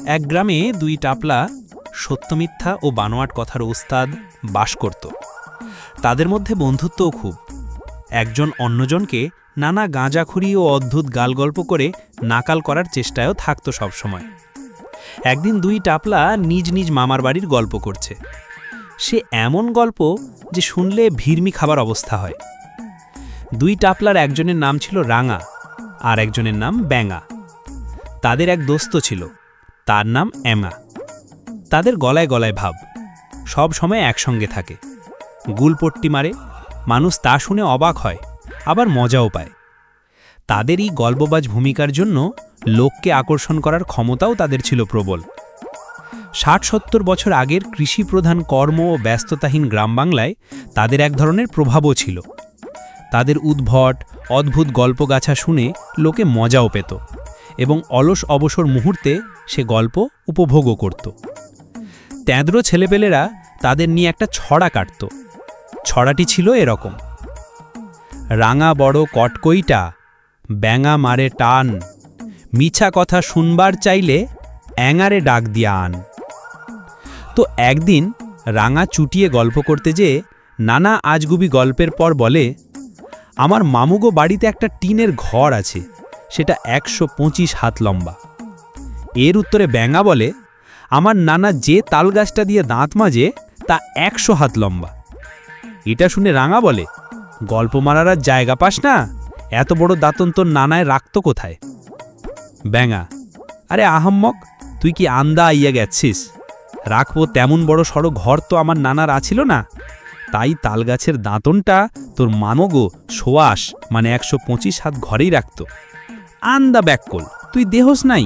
এক গ্রামে দুই টাপলা সত্যমিথ্যা ও বানোয়াট কথার ওস্তাদ বাস করত। তাদের মধ্যে বন্ধুত্বও খুব। একজন অন্যজনকে নানা গাঁজাখুরি ও অদ্ভুত গালগল্প করে নাকাল করার চেষ্টায়ও থাকত সবসময়। একদিন দুই টাপলা নিজ নিজ মামার বাড়ির গল্প করছে। সে এমন গল্প যে শুনলে ভিড়মি খাবার অবস্থা হয়। দুই টাপলার একজনের নাম ছিল রাঙা, আর একজনের নাম ব্যাঙা। তাদের এক দোস্ত ছিল, তার নাম এমা। তাদের গলায় গলায় ভাব, সব সময় একসঙ্গে থাকে, গুলপট্টি মারে। মানুষ তা শুনে অবাক হয়, আবার মজাও পায়। তাদের এই গল্পবাজ ভূমিকার জন্য লোককে আকর্ষণ করার ক্ষমতাও তাদের ছিল প্রবল। ৬০-৭০ বছর আগের কৃষিপ্রধান কর্ম ও ব্যস্ততাহীন গ্রাম বাংলায় তাদের এক ধরনের প্রভাবও ছিল। তাদের উদ্ভট অদ্ভুত গল্পগাছা শুনে লোকে মজাও পেত এবং অলস অবসর মুহূর্তে সে গল্প উপভোগও করত। তেঁদরো ছেলেপেলেরা তাদের নিয়ে একটা ছড়া কাটত। ছড়াটি ছিল এরকম: রাঙা বড় কটকইটা, ব্যাঙা মারে টান, মিছা কথা শুনবার চাইলে অ্যাঙারে ডাক দিয়া আন। তো একদিন রাঙা চুটিয়ে গল্প করতে যেয়ে নানা আজগুবি গল্পের পর বলে, আমার মামুগো বাড়িতে একটা টিনের ঘর আছে, সেটা ১২৫ হাত লম্বা। এর উত্তরে ব্যাঙা বলে, আমার নানা যে তাল গাছটা দিয়ে দাঁত মাজে তা ১০০ হাত লম্বা। এটা শুনে রাঙা বলে, গল্প মারার আর জায়গা পাস না, এত বড় দাঁতন তোর নানায় রাখত কোথায়? ব্যাঙা, আরে আহাম্মক, তুই কি আন্দা আইয়া গেছিস? রাখবো তেমন বড় সড়ো ঘর তো আমার নানার আছিল না, তাই তালগাছের দাঁতনটা তোর মানগো সোয়াস মানে ১২৫ হাত ঘরেই রাখত। আন্দা ব্যাককল, তুই দেহস নাই।